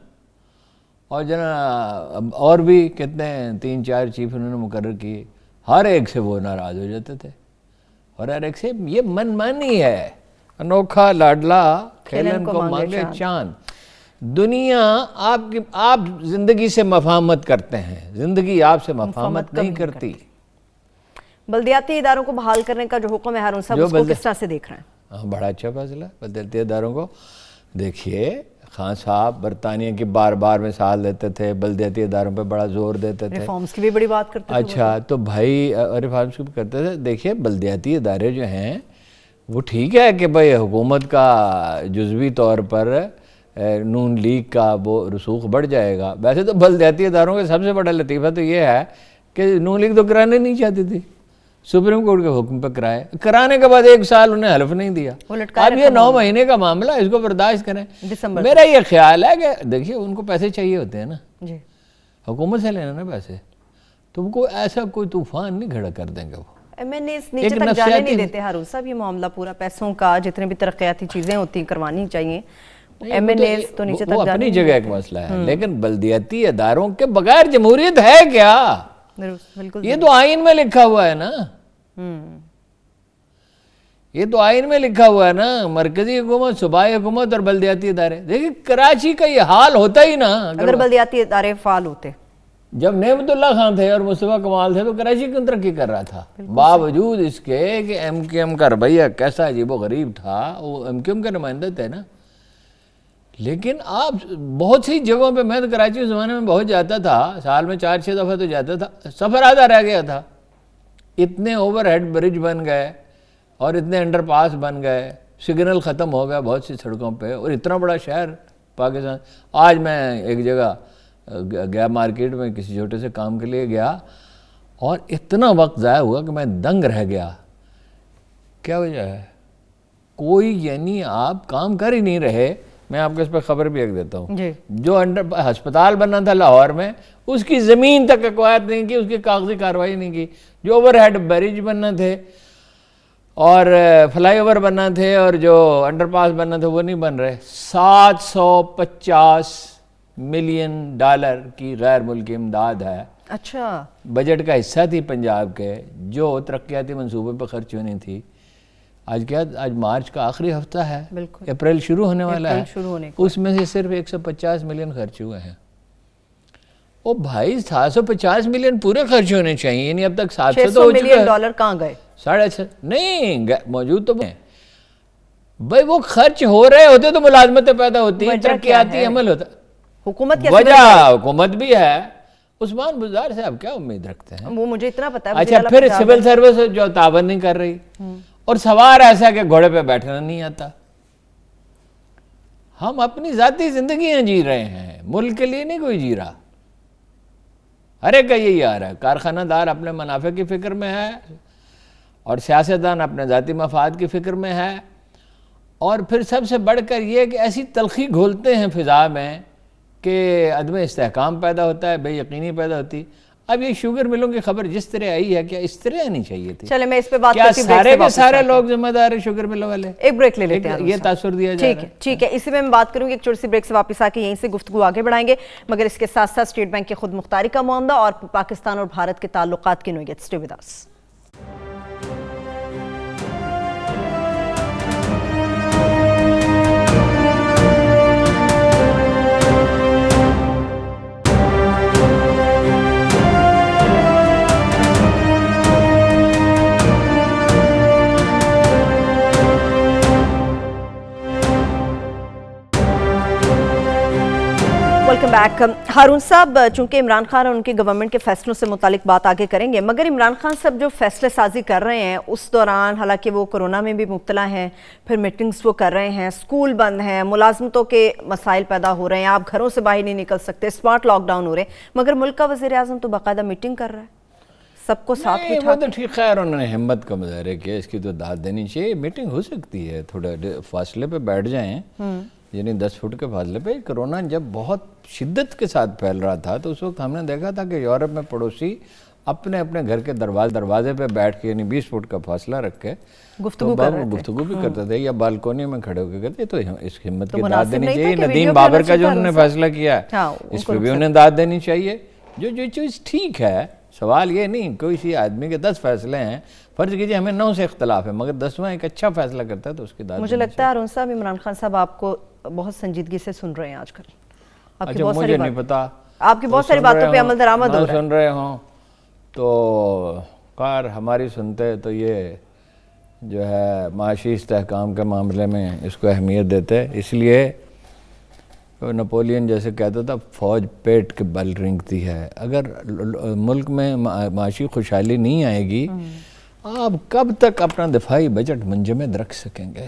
اور اور بھی کتنے 3 4 چیف انہوں نے مقرر کیے. ہر ایک سے وہ ناراض ہو جاتے تھے اور ہر ایک سے یہ من مانی ہے، انوکھا لاڈلا کھیلن کو مانگے چاند۔ دنیا آپ زندگی سے مفاہمت کرتے ہیں، زندگی آپ سے مفاہمت نہیں کرتی۔ بلدیاتی اداروں کو بحال کرنے کا جو حکم ہے ہارون صاحب، اس کو کس طرح سے دیکھ رہے ہیں؟ ہاں، بڑا اچھا فیصلہ ہے بلدیاتی اداروں کو۔ دیکھیے خان صاحب برطانیہ کی بار بار مثال دیتے تھے، بلدیاتی اداروں پہ بڑا زور دیتے تھے، ریفارمز کی بھی بڑی بات کرتے تھے۔ اچھا تو بھائی ریفارمز کی بھی کرتے تھے۔ دیکھیے بلدیاتی ادارے جو ہیں وہ ٹھیک ہے کہ بھائی حکومت کا جزوی طور پر نون لیگ کا وہ رسوخ بڑھ جائے گا۔ ویسے تو بلدیاتی اداروں کا سب سے بڑا لطیفہ تو یہ ہے کہ نون لیگ تو کرانے نہیں چاہتی تھی، سپریم کورٹ کے حکم پہ کرانے کے بعد 1 سال انہیں حلف نہیں دیا۔ اب یہ 9 مہینے کا معاملہ، اس کو برداشت کریں۔ میرا یہ خیال ہے کہ دیکھیے ان کو پیسے چاہیے ہوتے ہیں نا، حکومت سے لینا نا پیسے، تو ان کو ایسا کوئی طوفان نہیں کھڑا کر دیں گے وہ۔ ایم این ایز نیچے تک جانے نہیں دیتے ہارون صاحب، یہ معاملہ پورا پیسوں کا، جتنے بھی ترقیاتی چیزیں ہوتی ہیں کروانی چاہیے، ایم این ایز تو نیچے تک جانے اپنی جگہ ایک مسئلہ ہے، لیکن بلدیاتی اداروں کے بغیر جمہوریت ہے کیا؟ یہ تو آئین میں لکھا ہوا ہے نا، یہ تو آئین میں لکھا ہوا ہے نا، مرکزی حکومت، صوبائی حکومت اور بلدیاتی ادارے۔ دیکھیں کراچی کا یہ حال ہوتا ہی نا اگر بلدیاتی ادارے فعال ہوتے۔ جب نعمت اللہ خان تھے اور مصطفیٰ کمال تھے تو کراچی کیوں ترقی کر رہا تھا؟ باوجود اس کے کہ ایم کیو ایم کا رویہ کیسا عجیب و غریب تھا، وہ ایم کیو ایم کے نمائندے تھے نا۔ لیکن آپ بہت سی جگہوں پہ، میں تو کراچی اس زمانے میں بہت جاتا تھا، سال میں 4-6 دفعہ تو جاتا تھا، سفر آدھا رہ گیا تھا۔ اتنے اوور ہیڈ برج بن گئے اور اتنے انڈر پاس بن گئے، سگنل ختم ہو گیا بہت سی سڑکوں پہ، اور اتنا بڑا شہر پاکستان۔ آج میں ایک جگہ گیا مارکیٹ میں، کسی چھوٹے سے کام کے لیے گیا، اور اتنا وقت ضائع ہوا کہ میں دنگ رہ گیا۔ کیا وجہ ہے؟ کوئی یعنی آپ کام کر ہی نہیں رہے۔ میں آپ کو اس پہ خبر بھی ایک دیتا ہوں، جو ہسپتال بننا تھا لاہور میں، اس کی زمین تک ایکوائر نہیں کی، اس کی کاغذی کارروائی نہیں کی۔ جو اوور ہیڈ برج بننا تھے اور فلائی اوور بننا تھے اور جو انڈر پاس بننا تھے وہ نہیں بن رہے۔ $750 ملین کی غیر ملکی امداد ہے، اچھا بجٹ کا حصہ تھی پنجاب کے، جو ترقیاتی منصوبے پہ خرچ ہونی تھی۔ آج کیا، آج مارچ کا آخری ہفتہ ہے، اپریل شروع ہونے والا ہے، اس میں سے صرف 150 ملین خرچ ہوئے ہیں۔ او بھائی 750 ملین پورے خرچ ہونے چاہیے، یعنی اب تک 700 تو ہو چکے ہیں۔ $600 کہاں گئے؟ 6.5 نہیں موجود تو ہیں بھائی، وہ خرچ ہو رہے ہوتے تو ملازمتیں پیدا ہوتی ہیں، ترقیاتی عمل ہوتا۔ حکومت وجہ حکومت بھی ہے۔ عثمان بزدار سے آپ کیا امید رکھتے ہیں؟ وہ مجھے اتنا پتا ہے۔ اچھا پھر سول سروس جو تعاون نہیں کر رہی، اور سوار ایسا کہ گھوڑے پہ بیٹھنا نہیں آتا۔ ہم اپنی ذاتی زندگیاں جی رہے ہیں، ملک کے لیے نہیں کوئی جی رہا۔ ہر ایک کا یہی آ رہا ہے، کارخانہ دار اپنے منافع کی فکر میں ہے، اور سیاستدان اپنے ذاتی مفاد کی فکر میں ہے، اور پھر سب سے بڑھ کر یہ کہ ایسی تلخی گھولتے ہیں فضا میں کہ عدم استحکام پیدا ہوتا ہے، بے یقینی پیدا ہوتی۔ اب یہ شوگر ملوں کی خبر جس طرح آئی ہے، کیا اس طرح آنی چاہیے تھی؟ چلے میں اس پہ بات کیا سارے کے سارے لوگ ذمہ دار ہیں شوگر ملوں والے؟ ایک بریک لے لیتے ہیں، یہ تاثر دیا جائے گا۔ ٹھیک ہے، اسی میں بات کروں گی، ایک چھوٹی سی بریک سے واپس آ کے یہیں سے گفتگو آگے بڑھائیں گے، مگر اس کے ساتھ ساتھ اسٹیٹ بینک کی خود مختاری کا معاملہ اور پاکستان اور بھارت کے تعلقات کی نوعیت۔ Stay with us. Welcome back. Haroon صاحب، چونکہ عمران خان اور ان کی گورنمنٹ کے فیصلوں سے متعلق بات آگے کریں گے، مگر عمران خان صاحب جو فیصلے سازی کر رہے ہیں اس دوران، حالانکہ وہ کورونا میں بھی مبتلا ہیں، پھر میٹنگز وہ کر رہے ہیں، اسکول بند ہیں، ملازمتوں کے مسائل پیدا ہو رہے ہیں، آپ گھروں سے باہر نہیں نکل سکتے، اسمارٹ لاک ڈاؤن ہو رہے ہیں، مگر ملک کا وزیر اعظم تو باقاعدہ میٹنگ کر رہا ہے، سب کو ساتھ بٹھا کے۔ ٹھیک، خیر انہوں نے ہمت کا مظاہرہ کیا، اس کی تو داد دینی چاہیے۔ میٹنگ ہو سکتی ہے، تھوڑا فاصلے پہ بیٹھ جائیں، یعنی 10 فٹ کے فاصلے پہ۔ کرونا جب بہت شدت کے ساتھ پھیل رہا تھا تو اس وقت ہم نے دیکھا تھا کہ یورپ میں پڑوسی اپنے اپنے گھر کے دروازے پہ بیٹھ کے، یعنی 20 فٹ کا فاصلہ رکھ کے گفتگو بھی کرتے تھے، یا بالکونی میں کھڑے ہو کے کرتے۔ تو اس ہمت کی داد دینی چاہیے۔ ندیم بابر کا جو انہوں نے فیصلہ کیا ہے، اس پہ بھی انہیں داد دینی چاہیے۔ جو چیز ٹھیک ہے، سوال یہ نہیں کوئی سی آدمی کے 10 فیصلے ہیں، فرض کیجئے ہمیں 9 سے اختلاف ہے مگر 10واں ایک اچھا فیصلہ کرتا ہے تو اس کی داد مجھے لگتا ہے ہارون صاحب عمران خان صاحب آپ کو بہت سنجیدگی سے سن رہے ہیں آج کل. آپ کی بہت مجھے نہیں پتا، آپ کی بہت ساری باتوں پہ عمل درآمد ہو رہا ہے. سن رہے ہوں تو کار ہماری سنتے تو یہ جو ہے معاشی استحکام کے معاملے میں اس کو اہمیت دیتے. اس لیے نپولین جیسے کہتا تھا فوج پیٹ کے بل رینگتی ہے. اگر ملک میں معاشی خوشحالی نہیں آئے گی آپ کب تک اپنا دفاعی بجٹ منجمد رکھ سکیں گے؟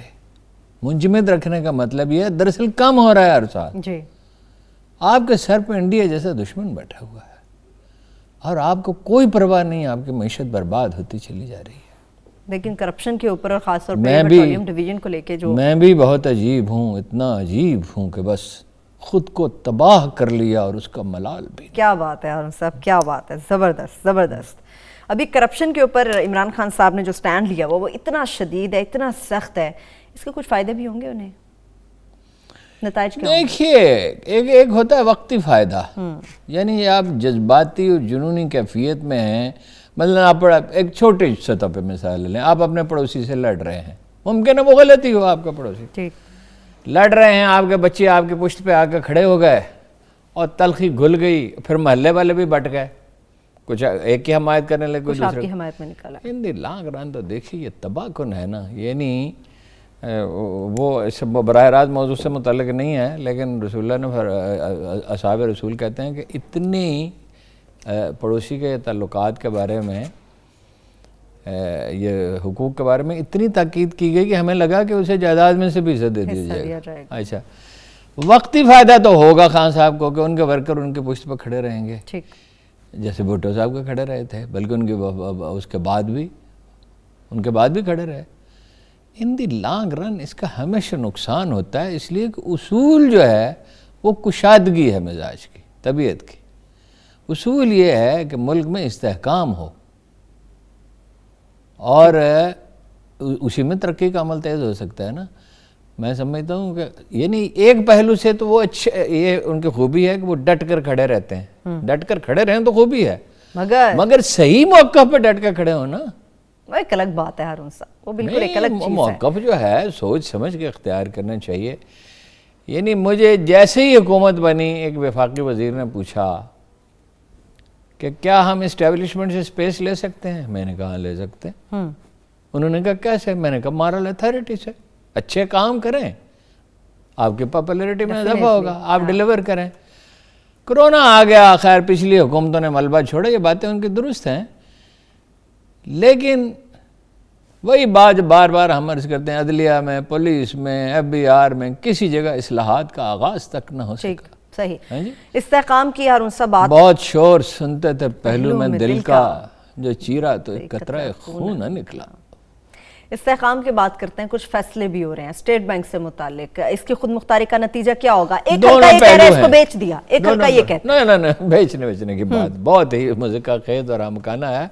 منجمد رکھنے کا مطلب یہ دراصل کم ہو رہا ہے ہر سال. جی آپ کے سر پہ انڈیا جیسا دشمن بیٹھا ہوا ہے اور آپ کو کوئی پرواہ نہیں، آپ کی معیشت برباد ہوتی چلی جا رہی ہے. لیکن کرپشن کے اوپر اور خاص طور پہ پیٹرولیم ڈویژن کو لے کے جو میں بھی بہت عجیب ہوں، اتنا عجیب ہوں کہ بس خود کو تباہ کر لیا اور اس کا ملال بھی. کیا بات ہے ہارون صاحب، کیا بات ہے، زبردست زبردست. ابھی کرپشن کے اوپر عمران خان صاحب نے جو سٹینڈ لیا وہ اتنا شدید ہے، اتنا سخت ہے، اس کے کچھ فائدے بھی ہوں گے انہیں، نتائج کیا ہوں گے؟ دیکھیے ایک ہوتا ہے وقتی فائدہ، یعنی آپ جذباتی اور جنونی کیفیت میں ہیں. مثلا آپ ایک چھوٹی سطح پہ مثال لیں، آپ اپنے پڑوسی سے لڑ رہے ہیں، ممکن ہے وہ غلطی ہو، آپ کا پڑوسی ٹھیک لڑ رہے ہیں، آپ کے بچے آپ کے پشت پہ آ کے کھڑے ہو گئے اور تلخی گھل گئی، پھر محلے والے بھی بٹ گئے، کچھ ایک کی حمایت کرنے لگے، کچھ آپ کی حمایت میں نکالا. ان دی لانگ رن تو دیکھیے یہ تباہ کن ہے نا. یعنی وہ براہ راست موضوع سے متعلق نہیں ہے لیکن رسول اللہ نے اصحاب رسول کہتے ہیں کہ اتنی پڑوسی کے تعلقات کے بارے میں یہ حقوق کے بارے میں اتنی تاکید کی گئی کہ ہمیں لگا کہ اسے جائیداد میں سے بھی حصہ دے دیا جائے گا. اچھا وقتی فائدہ تو ہوگا خان صاحب کو کہ ان کے ورکر ان کے پشت پہ کھڑے رہیں گے، جیسے بھٹو صاحب کے کھڑے رہے تھے، بلکہ ان کے اس کے بعد بھی کھڑے رہے. ان دی لانگ رن اس کا ہمیشہ نقصان ہوتا ہے، اس لیے کہ اصول جو ہے وہ کشادگی ہے مزاج کی، طبیعت کی. اصول یہ ہے کہ ملک میں استحکام ہو اور اسی میں ترقی کا عمل تیز ہو سکتا ہے نا. میں سمجھتا ہوں کہ یعنی ایک پہلو سے تو وہ اچھے، یہ ان کی خوبی ہے کہ وہ ڈٹ کر کھڑے رہتے ہیں، ڈٹ کر کھڑے رہیں تو خوبی ہے، مگر صحیح موقع پہ ڈٹ کر کھڑے ہو نا، وہ ایک الگ بات ہے ہارون صاحب، وہ بالکل ایک الگ چیز ہے. موقف جو ہے سوچ سمجھ کے اختیار کرنا چاہیے. یعنی مجھے جیسے ہی حکومت بنی ایک وفاقی وزیر نے پوچھا کہ کیا ہم اسٹیبلشمنٹ سے سپیس لے سکتے ہیں؟ میں نے کہا لے سکتے ہیں. انہوں نے کہا کیسے؟ میں نے کہا مارل اتھارٹی سے. اچھے کام کریں، آپ کی پاپولیرٹی میں اضافہ ہوگا، آپ ڈیلیور کریں. کرونا آ گیا، خیر پچھلی حکومتوں نے ملبہ چھوڑا، یہ باتیں ان کی درست ہیں، لیکن وہی بات بار بار ہم عرض کرتے ہیں، عدلیہ میں، پولیس میں، FBI میں، کسی جگہ اصلاحات کا آغاز تک نہ ہو سکا. صحیح. استحکام کی ہارون صاحب بات بہت شور سنتے تھے پہلو میں دل کا، جو چیرا تو ایک قطرہ خون نہ نکلا. استحکام کی بات کرتے ہیں، کچھ فیصلے بھی ہو رہے ہیں اسٹیٹ بینک سے متعلق، اس کی خود مختاری کا نتیجہ کیا ہوگا؟ ایک حلقہ یہ کہہ رہا ہے اس کو بیچ دیا، ایک حلقہ یہ کہتا ہے نہیں بیچنے کی بات بہت ہی مذکر خیز اور ہمکانہ ہے،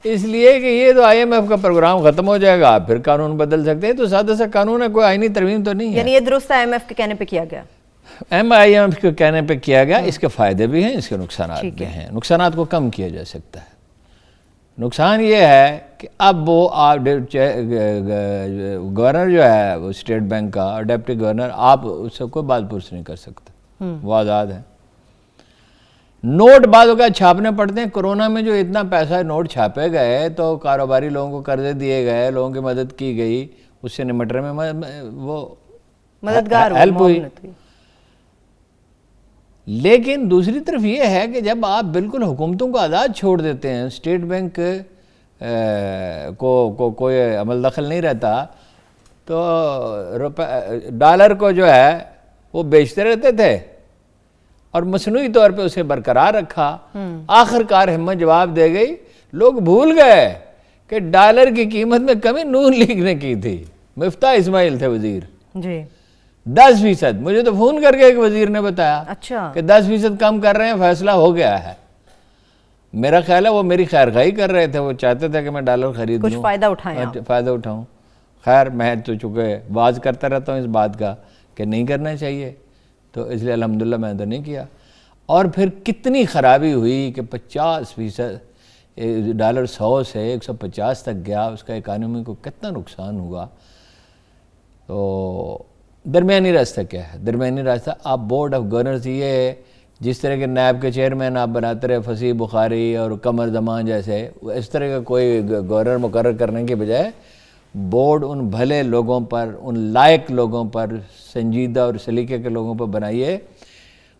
اس لیے کہ یہ تو IMF کا پروگرام ختم ہو جائے گا، پھر قانون بدل سکتے ہیں. تو سادہ سا قانون ہے، کوئی آئینی ترمیم تو نہیں ہے. یعنی یہ درست IMF کے کہنے پہ کیا گیا؟ IMF کے کہنے پہ کیا گیا. اس کے فائدے بھی ہیں، اس کے نقصانات بھی ہیں. نقصانات کو کم کیا جا سکتا ہے. نقصان یہ ہے کہ اب وہ گورنر جو ہے وہ اسٹیٹ بینک کا اور ڈپٹی گورنر، آپ اس سے کوئی بات پوچھ نہیں کر سکتے، وہ آزاد ہے. نوٹ بعض اوقات چھاپنے پڑتے ہیں. کرونا میں جو اتنا پیسہ نوٹ چھاپے گئے تو کاروباری لوگوں کو قرضے دیے گئے، لوگوں کی مدد کی گئی، اس سے نمٹنے میں وہ مددگار ہیلپ ہوئی. لیکن دوسری طرف یہ ہے کہ جب آپ بالکل حکومتوں کو آزاد چھوڑ دیتے ہیں، اسٹیٹ بینک کو کوئی عمل دخل نہیں رہتا، تو ڈالر کو جو ہے وہ بیچتے رہتے تھے اور مصنوعی طور پہ اسے برقرار رکھا. آخر کار ہمت جواب دے گئی، لوگ بھول گئے کہ ڈالر کی قیمت میں کمی نون لیگ نے کی تھی. مفتاح اسماعیل تھے وزیر، جی 10%. مجھے تو فون کر کے ایک وزیر نے بتایا کہ 10% کم کر رہے ہیں، فیصلہ ہو گیا ہے. میرا خیال ہے وہ میری خیرخواہی کر رہے تھے، وہ چاہتے تھے کہ میں ڈالر خرید لوں، کچھ فائدہ اٹھاؤں. خیر میں تو چونکہ واز کرتا رہتا ہوں اس بات کا کہ نہیں کرنا چاہیے، تو اس لیے الحمدللہ میں نے تو نہیں کیا. اور پھر کتنی خرابی ہوئی کہ 50%. ڈالر 100 سے 150 تک گیا، اس کا اکانومی کو کتنا نقصان ہوا. تو درمیانی راستہ کیا ہے؟ درمیانی راستہ آپ بورڈ آف گورنرز، یہ جس طرح کے نیب کے چیئرمین آپ بناتے رہے فصیح بخاری اور قمر زمان جیسے، اس طرح کا کوئی گورنر مقرر کرنے کے بجائے بورڈ ان بھلے لوگوں پر، ان لائق لوگوں پر، سنجیدہ اور سلیقے کے لوگوں پر بنائیے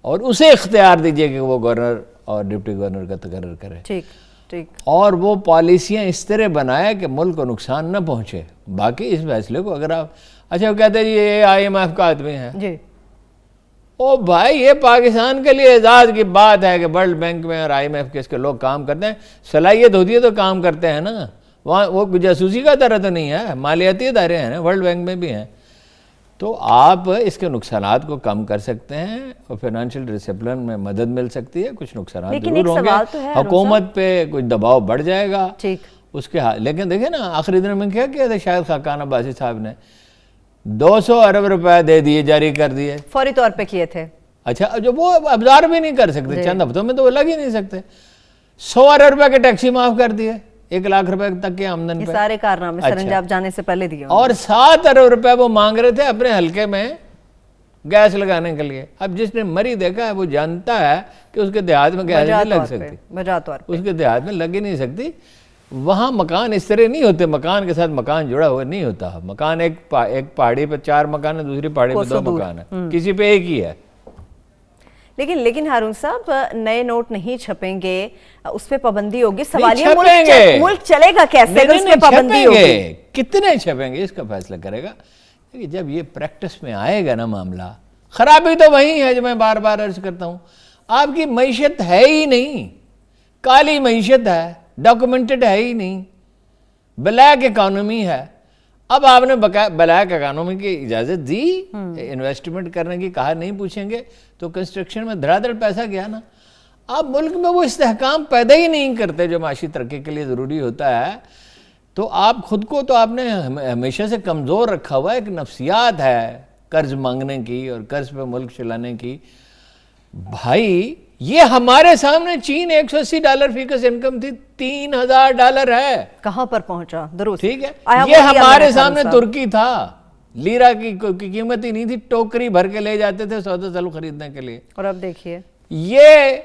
اور اسے اختیار دیجئے کہ وہ گورنر اور ڈپٹی گورنر کا تقرر کرے. ٹھیک. اور وہ پالیسیاں اس طرح بنائے کہ ملک کو نقصان نہ پہنچے. باقی اس فیصلے کو اگر آپ اچھا وہ کہتے ہیں جی یہ IMF کا آدمی ہے، جی او بھائی یہ پاکستان کے لیے اعزاز کی بات ہے کہ ورلڈ بینک میں اور IMF کے اس کے لوگ کام کرتے ہیں. صلاحیت ہوتی ہے تو کام کرتے ہیں نا. وہاں وہ جاسوسی کا ادارہ تو نہیں ہے، مالیاتی ادارے ہیں نا، ورلڈ بینک میں بھی ہیں. تو آپ اس کے نقصانات کو کم کر سکتے ہیں اور فائنینشیل ڈسپلن میں مدد مل سکتی ہے. کچھ نقصانات ضرور ہوں گے، حکومت پہ کچھ دباؤ بڑھ جائے گا اس کے لیکن دیکھیں نا آخری دن میں کیا کیا تھا شاید خاقان عباسی صاحب نے 200 ارب روپے دے دیے، جاری کر دیے، فوری طور پہ کیے تھے. اچھا جو وہ ابزار بھی نہیں کر سکتے، چند ہفتوں میں تو وہ لگ ہی نہیں سکتے. 100 ارب روپے کے ٹیکسی معاف کر دیے 1 لاکھ روپے تک کے آمدن پہ. سارے کارنامے سرانجام جانے سے پہلے دیے. اور 7 ارب روپے وہ مانگ رہے تھے اپنے حلقے میں گیس لگانے کے لیے. اب جس نے مری دیکھا ہے وہ جانتا ہے کہ اس کے دیہات میں گیس نہیں لگ سکتی، اس کے دیہات میں لگ ہی نہیں سکتی. وہاں مکان اس طرح نہیں ہوتے، مکان کے ساتھ مکان جڑا ہوا نہیں ہوتا. مکان ایک پہاڑی پہ 4 مکان ہے، دوسری پہاڑی پہ 2 مکان ہے، کسی پہ ایک ہی ہے. لیکن ہارون صاحب نئے نوٹ نہیں چھپیں گے، اس پہ پابندی ہوگی. سوال ملک چلے گا کیسے اگر اس پہ پابندی ہوگی؟ کتنے چھپیں گے اس کا فیصلہ کرے گا. جب یہ پریکٹس میں آئے گا نا معاملہ، خرابی تو وہی ہے جو میں بار بار عرض کرتا ہوں. آپ کی معیشت ہے ہی نہیں، کالی معیشت ہے، ڈاکومنٹڈ ہے ہی نہیں، بلیک اکانومی ہے. اب آپ نے بلیک اکانومی کی اجازت دی، انویسٹمنٹ کرنے کی کہا نہیں پوچھیں گے تو کنسٹرکشن میں دھڑا دھڑ پیسہ گیا نا. آپ ملک میں وہ استحکام پیدا ہی نہیں کرتے جو معاشی ترقی کے لیے ضروری ہوتا ہے. تو آپ خود کو تو آپ نے ہمیشہ سے کمزور رکھا ہوا ہے. ایک نفسیات ہے قرض مانگنے کی اور قرض پہ ملک چلانے کی. بھائی یہ ہمارے سامنے چین $180 فی گز انکم تھی، $3000 ہے. کہاں پر پہنچا؟ درست ٹھیک ہے. یہ ہمارے سامنے ترکی تھا، لیرا کی قیمت ہی نہیں تھی، ٹوکری بھر کے لے جاتے تھے سودا سلو خریدنے کے لیے. اور اب دیکھیے یہ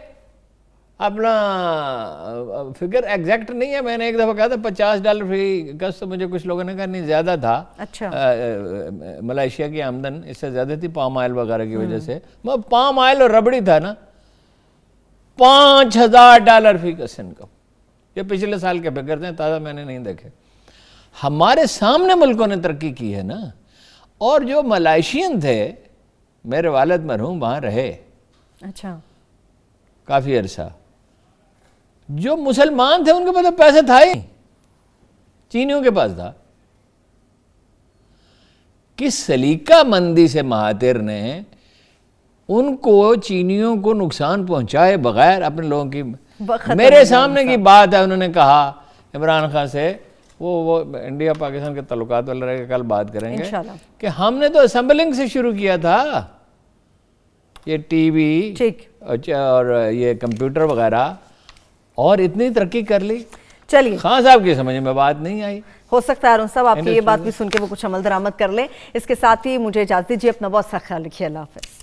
اپنا فگر ایگزیکٹ نہیں ہے، میں نے ایک دفعہ کہا تھا $50 فی گز، تو مجھے کچھ لوگوں نے کہا نہیں زیادہ تھا. اچھا ملائیشیا کی آمدن اس سے زیادہ تھی پام آئل وغیرہ کی وجہ سے. پام آئل اور ربڑی تھا نا، $5000 فی گز انکم. یہ پچھلے سال کے فگر ہیں، تازہ میں نے نہیں دیکھے. ہمارے سامنے ملکوں نے ترقی کی ہے نا. اور جو ملائیشین تھے، میرے والد مرحوم وہاں رہے اچھا کافی عرصہ، جو مسلمان تھے ان کے پاس پیسے تھا ہی، چینیوں کے پاس تھا. کس سلیقہ مندی سے مہاتر نے ان کو چینیوں کو نقصان پہنچائے بغیر اپنے لوگوں کی. میرے سامنے کی بات ہے، انہوں نے کہا عمران خان سے، وہ انڈیا پاکستان کے تعلقات والا رہے گا، کل بات کریں گے، کہ ہم نے تو اسمبلنگ سے شروع کیا تھا، یہ ٹی وی اور یہ کمپیوٹر وغیرہ، اور اتنی ترقی کر لی. چلیے خان صاحب کی سمجھ میں بات نہیں آئی. ہو سکتا ہے ہارون صاحب آپ کی یہ بات بھی سن کے وہ کچھ عمل درآمد کر لیں. اس کے ساتھ ہی مجھے اجازت دیجیے، اپنا بہت سا خیال رکھیے. اللہ حافظ.